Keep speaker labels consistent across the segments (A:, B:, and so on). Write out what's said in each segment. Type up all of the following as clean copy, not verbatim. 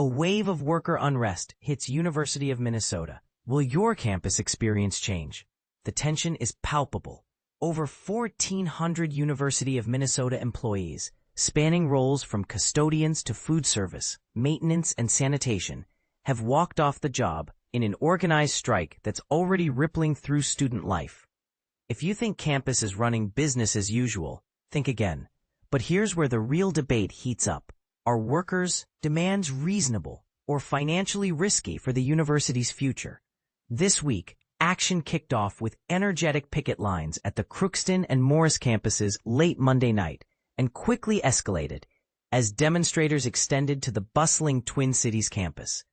A: wave of worker unrest hits University of Minnesota. Will your campus experience change? The tension is palpable. Over 1,400 University of Minnesota employees, spanning roles from custodians to food service, maintenance, and sanitation, have walked off the job in an organized strike that's already rippling through student life. If you think campus is running business as usual, think again. But here's where the real debate heats up. Are workers' demands reasonable or financially risky for the university's future? This week, action kicked off with energetic picket lines at the Crookston and Morris campuses late Monday night and quickly escalated as demonstrators extended to the bustling Twin Cities campus.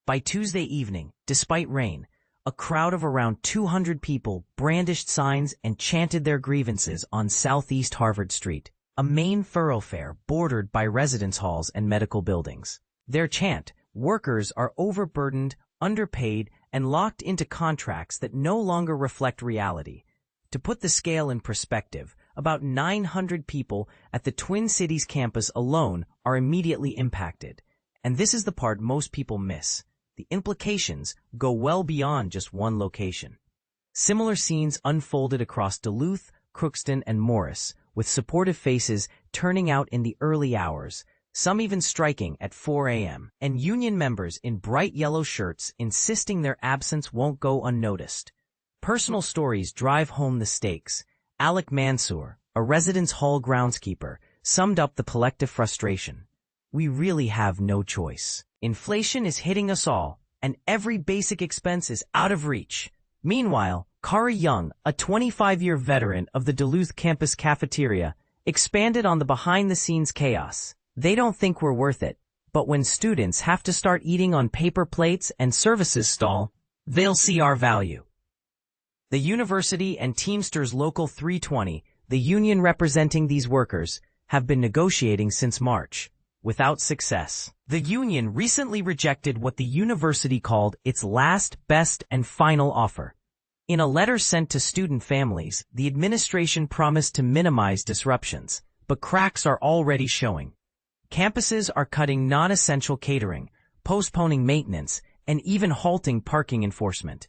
A: By Tuesday evening, despite rain, a crowd of around 200 people brandished signs and chanted their grievances on Southeast Harvard Street, a main thoroughfare bordered by residence halls and medical buildings. Their chant, "Workers are overburdened, underpaid, and locked into contracts that no longer reflect reality." To put the scale in perspective, about 900 people at the Twin Cities campus alone are immediately impacted. And this is the part most people miss. The implications go well beyond just one location. Similar scenes unfolded across Duluth, Crookston, and Morris, with supportive faces turning out in the early hours, some even striking at 4 a.m., and union members in bright yellow shirts insisting their absence won't go unnoticed. Personal stories drive home the stakes. Alec Mansour, a residence hall groundskeeper, summed up the collective frustration. "We really have no choice. Inflation is hitting us all, and every basic expense is out of reach." Meanwhile, Kari Young, a 25-year veteran of the Duluth campus cafeteria, expanded on the behind-the-scenes chaos. "They don't think we're worth it, but when students have to start eating on paper plates and services stall, they'll see our value." The university and Teamsters Local 320, the union representing these workers, have been negotiating since March, without success. The union recently rejected what the university called its last, best, and final offer. In a letter sent to student families, the administration promised to minimize disruptions, but cracks are already showing. Campuses are cutting non-essential catering, postponing maintenance, and even halting parking enforcement.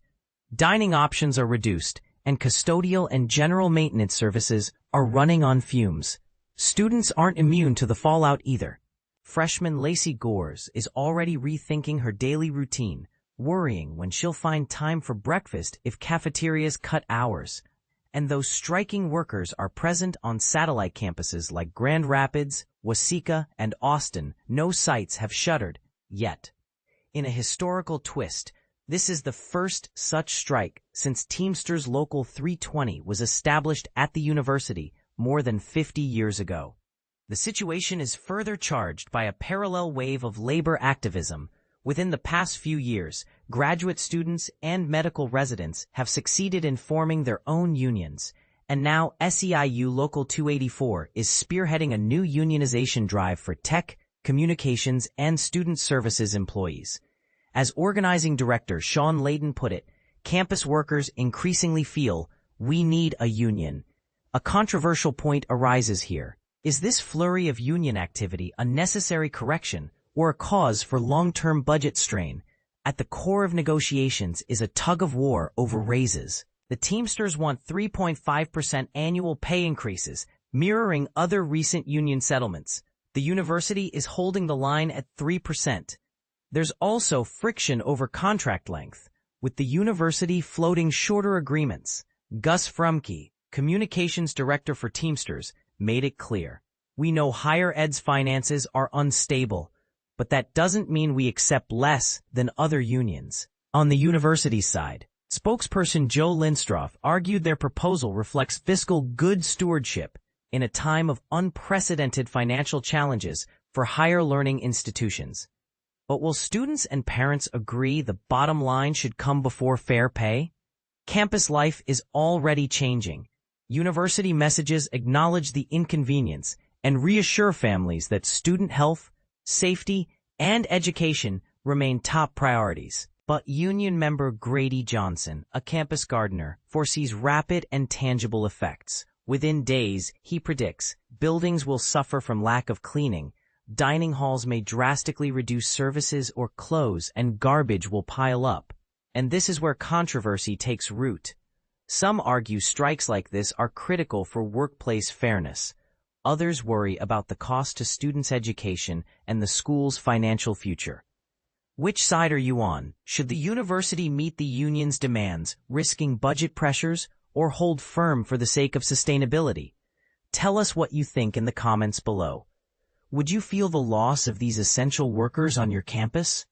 A: Dining options are reduced, and custodial and general maintenance services are running on fumes. Students aren't immune to the fallout either. Freshman Lacey Gores is already rethinking her daily routine, worrying when she'll find time for breakfast if cafeterias cut hours. And those striking workers are present on satellite campuses like Grand Rapids, Waseca, and Austin. No sites have shuttered yet. In a historical twist, this is the first such strike since Teamsters Local 320 was established at the university more than 50 years ago. The situation is further charged by a parallel wave of labor activism. Within the past few years, graduate students and medical residents have succeeded in forming their own unions, and now SEIU Local 284 is spearheading a new unionization drive for tech, communications, and student services employees. As organizing director Sean Layden put it, campus workers increasingly feel, "We need a union." A controversial point arises here. Is this flurry of union activity a necessary correction or a cause for long-term budget strain? At the core of negotiations is a tug-of-war over raises. The Teamsters want 3.5% annual pay increases, mirroring other recent union settlements. The university is holding the line at 3%. There's also friction over contract length, with the university floating shorter agreements. Gus Frumke, communications director for Teamsters, made it clear. "We know higher ed's finances are unstable, but that doesn't mean we accept less than other unions." On the university side, spokesperson Joe Lindstroff argued their proposal reflects fiscal good stewardship in a time of unprecedented financial challenges for higher learning institutions. But will students and parents agree the bottom line should come before fair pay? Campus life is already changing. University messages acknowledge the inconvenience and reassure families that student health, safety, and education remain top priorities. But union member Grady Johnson, a campus gardener, foresees rapid and tangible effects. Within days, he predicts, buildings will suffer from lack of cleaning, dining halls may drastically reduce services or close, and garbage will pile up. And this is where controversy takes root. Some argue strikes like this are critical for workplace fairness. Others worry about the cost to students' education and the school's financial future. Which side are you on? Should the university meet the union's demands, risking budget pressures, or hold firm for the sake of sustainability? Tell us what you think in the comments below. Would you feel the loss of these essential workers on your campus?